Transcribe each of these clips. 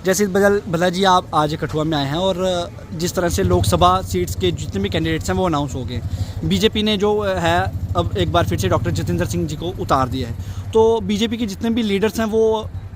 जैसे भला जी आप आज कठुआ में आए हैं और जिस तरह से लोकसभा सीट्स के जितने भी कैंडिडेट्स हैं वो अनाउंस हो गए। बीजेपी ने जो है अब एक बार फिर से डॉक्टर जितेंद्र सिंह जी को उतार दिया है। तो बीजेपी के जितने भी लीडर्स हैं वो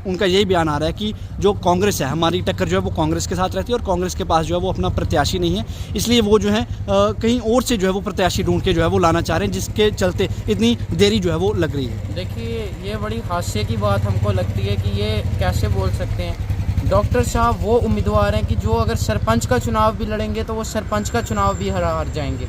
उनका यही बयान आ रहा है कि जो कांग्रेस है हमारी टक्कर जो है वो कांग्रेस के साथ रहती है और कांग्रेस के पास जो है वो अपना प्रत्याशी नहीं है, इसलिए वो जो है कहीं और से जो है वो प्रत्याशी ढूंढ के जो है वो लाना चाह रहे हैं, जिसके चलते इतनी देरी जो है वो लग रही है। देखिए, ये बड़ी हास्य की बात हमको लगती है कि ये कैसे बोल सकते हैं। डॉक्टर साहब वो उम्मीदवार हैं कि जो अगर सरपंच का चुनाव भी लड़ेंगे तो वो सरपंच का चुनाव भी हार जाएंगे।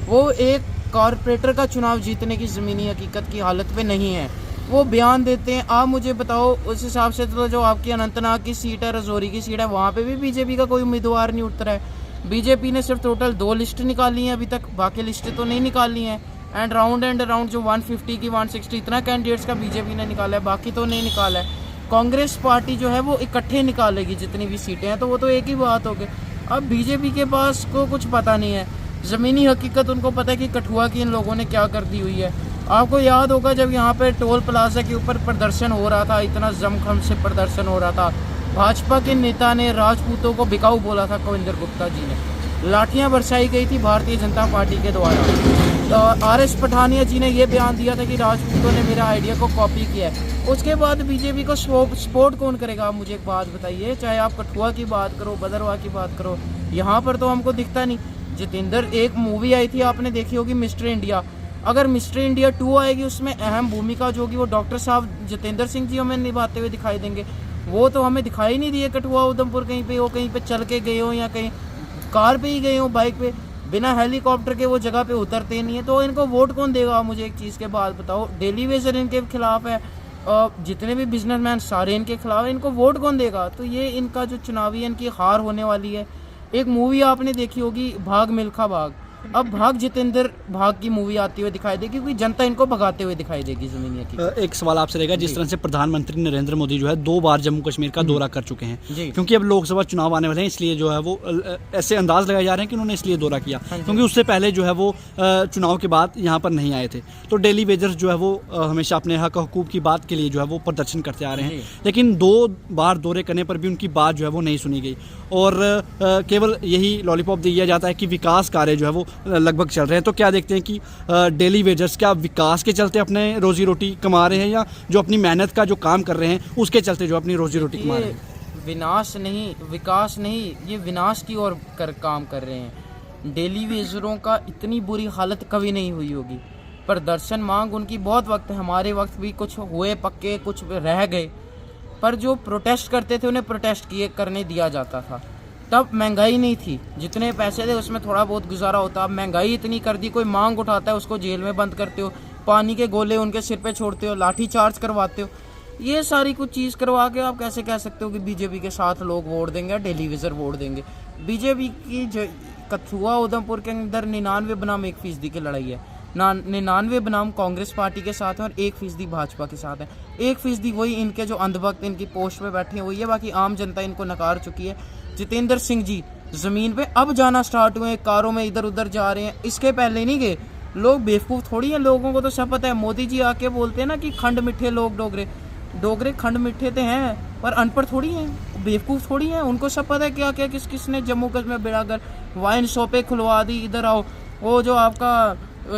वो एक कॉरपोरेटर का चुनाव जीतने की ज़मीनी हकीकत की हालत पे नहीं है। वो बयान देते हैं। आप मुझे बताओ, उस हिसाब से तो जो आपकी अनंतनाग की सीट है, रजौरी की सीट है, वहाँ पे भी बीजेपी का कोई उम्मीदवार नहीं उतरा है। बीजेपी ने सिर्फ टोटल 2 लिस्ट निकाली हैं अभी तक, बाकी लिस्टें तो नहीं निकाली हैं। एंड राउंड जो 150 की 160 इतना कैंडिडेट्स का बीजेपी ने निकाला है, बाकी तो नहीं निकाला है। कांग्रेस पार्टी जो है वो इकट्ठे निकालेगी जितनी भी सीटें हैं, तो वो तो एक ही बात हो गई। अब बीजेपी के पास को कुछ पता नहीं है, ज़मीनी हकीकत उनको पता है कि कठुआ की इन लोगों ने क्या कर दी हुई है। आपको याद होगा जब यहाँ पे टोल प्लाजा के ऊपर प्रदर्शन हो रहा था, इतना जमखम से प्रदर्शन हो रहा था, भाजपा के नेता ने राजपूतों को बिकाऊ बोला था, कविंदर गुप्ता जी ने। लाठियाँ बरसाई गई थी भारतीय जनता पार्टी के द्वारा। तो RS पठानिया जी ने ये बयान दिया था कि राजपूतों ने मेरा आइडिया को कॉपी किया है। उसके बाद बीजेपी को सपोर्ट कौन करेगा? आप मुझे एक बात बताइए। चाहे आप कठुआ की बात करो, भदरवाह की बात करो, यहाँ पर तो हमको दिखता नहीं। जितेंद्र, एक मूवी आई थी आपने देखी होगी, मिस्टर इंडिया। अगर मिस्टर इंडिया 2 आएगी, उसमें अहम भूमिका जो होगी वो डॉक्टर साहब जितेंद्र सिंह जी हमें निभाते हुए दिखाई देंगे। वो तो हमें दिखाई नहीं दिए कठुआ उधमपुर कहीं पे, वो कहीं पे चल के गए हो या कहीं कार पे ही गए हो, बाइक पे, बिना हेलीकॉप्टर के वो जगह पे उतरते नहीं है। तो इनको वोट कौन देगा? मुझे एक चीज़ के बाद बताओ। डेली वेजर इनके खिलाफ है, जितने भी बिजनेसमैन सारे इनके खिलाफ है, इनको वोट कौन देगा? तो ये इनका जो चुनावी इनकी हार होने वाली है। एक मूवी आपने देखी होगी, भाग मिल्खा भाग। अब भाग जितेंद्र भाग की मूवी आती हुई दिखाई देगी, क्योंकि जनता इनको भगाते हुए दिखाई देगी ज़मीनी की। एक सवाल आपसे रहेगा, जिस तरह से प्रधानमंत्री नरेंद्र मोदी जो है 2 बार जम्मू कश्मीर का दौरा कर चुके हैं, क्योंकि अब लोकसभा चुनाव आने वाले हैं, इसलिए जो है वो ऐसे अंदाज लगाए जा रहे हैं कि उन्होंने इसलिए दौरा किया, क्योंकि उससे पहले जो है वो चुनाव के बाद यहाँ पर नहीं आए थे। तो डेली वेजर्स जो है वो हमेशा अपने हक हकूक़ की बात के लिए जो है वो प्रदर्शन करते आ रहे हैं, लेकिन 2 बार दौरे करने पर भी उनकी बात जो है वो नहीं सुनी गई और केवल यही लॉलीपॉप दिया जाता है कि विकास कार्य जो है वो लगभग चल रहे हैं। तो क्या देखते हैं कि डेली वेजर्स क्या विकास के चलते अपने रोजी रोटी कमा रहे हैं, या जो अपनी मेहनत का जो काम कर रहे हैं उसके चलते जो अपनी रोजी रोटी कमा रहे हैं? विनाश नहीं, विकास नहीं, ये विनाश की ओर काम कर रहे हैं। डेली वेजरों का इतनी बुरी हालत कभी नहीं हुई होगी। प्रदर्शन मांग उनकी बहुत वक्त, हमारे वक्त भी कुछ हुए पक्के, कुछ रह गए, पर जो प्रोटेस्ट करते थे उन्हें प्रोटेस्ट करने दिया जाता था। तब महंगाई नहीं थी, जितने पैसे थे उसमें थोड़ा बहुत गुजारा होता। अब महंगाई इतनी कर दी, कोई मांग उठाता है उसको जेल में बंद करते हो, पानी के गोले उनके सिर पे छोड़ते हो, लाठी चार्ज करवाते हो। ये सारी कुछ चीज़ करवा के आप कैसे कह सकते हो कि बीजेपी के साथ लोग वोट देंगे, डेली वेजर वोट देंगे? बीजेपी की कठुआ उधमपुर के अंदर 99 बनाम 1% की लड़ाई है। 99 बनाम कांग्रेस पार्टी के साथ है और 1% भाजपा के साथ है। 1% वही इनके जो अंधभक्त इनकी पोस्ट पे बैठे हैं वही है, बाकी आम जनता इनको नकार चुकी है। जितेंद्र सिंह जी ज़मीन पे अब जाना स्टार्ट हुए हैं, कारों में इधर उधर जा रहे हैं, इसके पहले नहीं गए। लोग बेवकूफ़ थोड़ी हैं, लोगों को तो सब पता है। मोदी जी आके बोलते हैं ना कि खंड मिठे लोग डोगरे खंड मिठे तो हैं, पर अनपढ़ थोड़ी हैं, बेवकूफ़ थोड़ी हैं। उनको सब पता है क्या क्या किस ने जम्मू कश्मीर में बेड़ागर वाइन शॉपें खुलवा दी। इधर आओ, वो जो आपका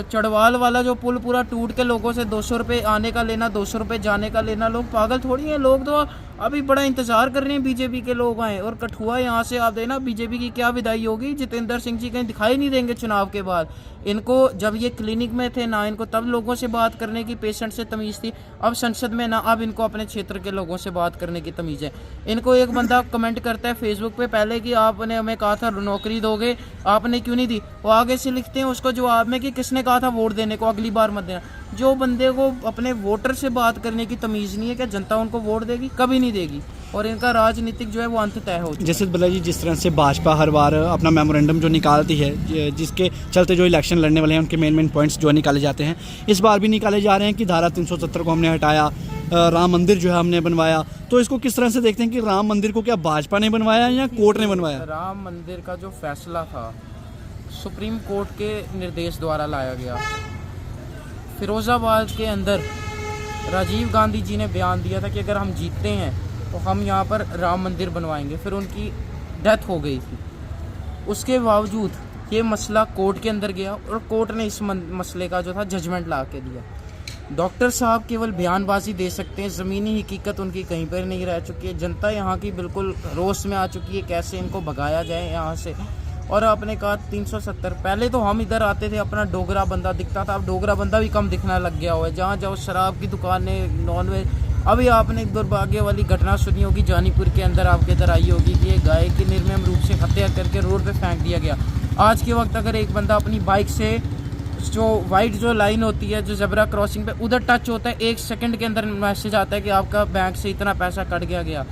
चढ़वाल वाला जो पुल पूरा टूट के लोगों से 200 रुपये आने का लेना, 200 रुपये जाने का लेना। लोग पागल थोड़ी हैं, लोग तो अभी बड़ा इंतजार कर रहे हैं बीजेपी के लोग आए। और कठुआ यहाँ से आप देना बीजेपी की क्या विदाई होगी। जितेंद्र सिंह जी कहीं दिखाई नहीं देंगे चुनाव के बाद। इनको जब ये क्लिनिक में थे ना, इनको तब लोगों से बात करने की, पेशेंट से तमीज़ थी। अब संसद में ना, अब इनको अपने क्षेत्र के लोगों से बात करने की तमीज़ है। इनको एक बंदा कमेंट करता है फेसबुक पे पहले कि आपने हमें कहा था नौकरी दोगे, आपने क्यों नहीं दी। वो आगे से लिखते हैं उसको जवाब में कि किसने कहा था वोट देने को, अगली बार मत देना। जो बंदे को अपने वोटर से बात करने की तमीज़ नहीं है, क्या जनता उनको वोट देगी? कभी नहीं देगी। और इनका राजनीतिक जो है वो अंत तय हो चुका है। जैसे भला जी, जिस तरह से भाजपा हर बार अपना मेमोरेंडम जो निकालती है, जिसके चलते जो इलेक्शन लड़ने वाले हैं उनके मेन पॉइंट्स जो निकाले जाते हैं, इस बार भी निकाले जा रहे हैं कि धारा 370 को हमने हटाया, राम मंदिर जो है हमने बनवाया। तो इसको किस तरह से देखते हैं कि राम मंदिर को क्या भाजपा ने बनवाया या कोर्ट ने बनवाया? राम मंदिर का जो फैसला था सुप्रीम कोर्ट के निर्देश द्वारा लाया गया। फिरोज़ाबाद के अंदर राजीव गांधी जी ने बयान दिया था कि अगर हम जीतते हैं तो हम यहाँ पर राम मंदिर बनवाएंगे। फिर उनकी डेथ हो गई थी। उसके बावजूद ये मसला कोर्ट के अंदर गया और कोर्ट ने इस मसले का जो था जजमेंट ला के दिया। डॉक्टर साहब केवल बयानबाजी दे सकते हैं, ज़मीनी हकीकत उनकी कहीं पर नहीं रह चुकी है। जनता यहाँ की बिल्कुल रोष में आ चुकी है, कैसे इनको भगाया जाए यहाँ से। और आपने कहा 370, पहले तो हम इधर आते थे, अपना डोगरा बंदा दिखता था, अब डोगरा बंदा भी कम दिखना लग गया हुआ है। जहाँ जाओ शराब की दुकानें, नॉनवेज। अभी आपने एक दुर्भाग्य वाली घटना सुनी होगी, जानीपुर के अंदर आपके इधर आई होगी कि एक गाय की निर्मम रूप से हत्या करके रोड पे फेंक दिया गया। आज के वक्त अगर एक बंदा अपनी बाइक से जो वाइट जो लाइन होती है, जो ज़ेब्रा क्रॉसिंग पे उधर टच होता है, 1 सेकंड के अंदर मैसेज आता है कि आपका बैंक से इतना पैसा कट गया।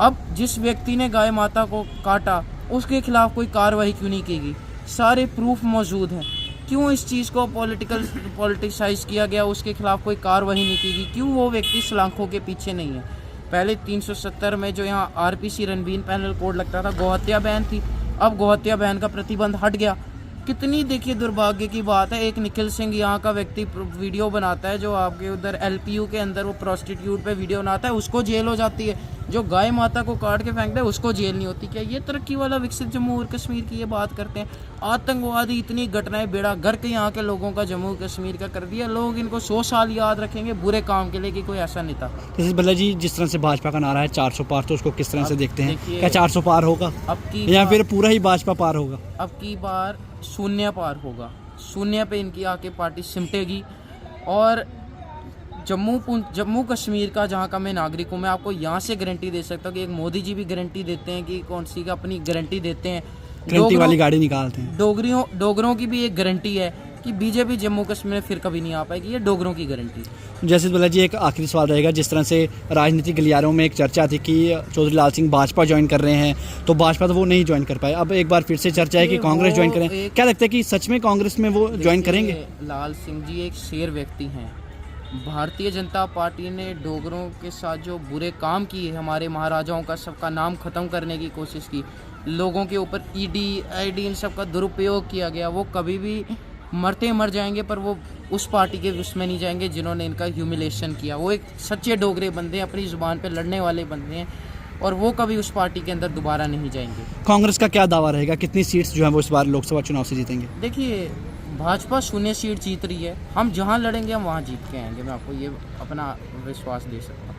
अब जिस व्यक्ति ने गाय माता को काटा उसके खिलाफ कोई कार्रवाई क्यों नहीं की गई? सारे प्रूफ मौजूद हैं, क्यों इस चीज़ को पॉलिटिसाइज किया गया? उसके खिलाफ कोई कार्रवाई नहीं की गई, क्यों वो व्यक्ति सलाखों के पीछे नहीं है? पहले 370 में जो यहाँ आरपीसी रणबीर पैनल कोड लगता था, गोहत्या बैन थी, अब गोहत्या बैन का प्रतिबंध हट गया। कितनी देखिए दुर्भाग्य की बात है, एक निखिल सिंह यहाँ का व्यक्ति वीडियो बनाता है, जो आपके उधर एलपीयू के अंदर वो प्रोस्टिट्यूट पे वीडियो बनाता है, उसको जेल हो जाती है। जो गाय माता को काट के फेंक दे उसको जेल नहीं होती। क्या ये तरक्की वाला विकसित जम्मू और कश्मीर की ये बात करते हैं? आतंकवादी इतनी घटनाएं बेड़ा गर्क यहाँ के लोगों का जम्मू कश्मीर का कर दिया। लोग इनको 100 साल याद रखेंगे बुरे काम के लिए कि कोई ऐसा नहीं था। जैसे भल्ला जी, जिस तरह से भाजपा का नारा है 400 पार, तो उसको किस तरह से देखते हैं? क्या 400 पार होगा अब की या फिर पूरा ही भाजपा पार होगा? अब की बार शून्य पार होगा। शून्य पे इनकी आके पार्टी सिमटेगी। और जम्मू कश्मीर का जहाँ का मैं नागरिक हूँ, मैं आपको यहाँ से गारंटी दे सकता हूँ कि एक मोदी जी भी गारंटी देते हैं कि कौन सी का अपनी गारंटी देते हैं, गारंटी वाली गाड़ी निकालते हैं। डोगरों की भी एक गारंटी है कि बीजेपी जम्मू कश्मीर में फिर कभी नहीं आ पाएगी। ये डोगरों की गारंटी है। जैसे भल्ला जी, एक आखिरी सवाल रहेगा। जिस तरह से राजनीतिक गलियारों में एक चर्चा थी कि चौधरी लाल सिंह भाजपा ज्वाइन कर रहे हैं, तो भाजपा तो वो नहीं ज्वाइन कर पाए, अब एक बार फिर से चर्चा है कि कांग्रेस ज्वाइन करें। क्या लगता है कि सच में कांग्रेस में वो ज्वाइन करेंगे? लाल सिंह जी एक शेर व्यक्ति हैं। भारतीय जनता पार्टी ने डोगरों के साथ जो बुरे काम किए, हमारे महाराजाओं का सबका नाम ख़त्म करने की कोशिश की, लोगों के ऊपर ईडी आईडी इन सब का दुरुपयोग किया गया, वो कभी भी मरते मर जाएंगे पर वो उस पार्टी के उसमें नहीं जाएंगे जिन्होंने इनका ह्यूमिलेशन किया। वो एक सच्चे डोगरे बंदे हैं, अपनी ज़ुबान पे लड़ने वाले बंदे हैं, और वो कभी उस पार्टी के अंदर दोबारा नहीं जाएंगे। कांग्रेस का क्या दावा रहेगा? कितनी सीट्स जो है वो इस बार लोकसभा चुनाव से जीतेंगे? देखिए, भाजपा 0 सीट जीत रही है। हम जहाँ लड़ेंगे हम वहाँ जीत के आएंगे। मैं आपको ये अपना विश्वास दे सकता हूँ।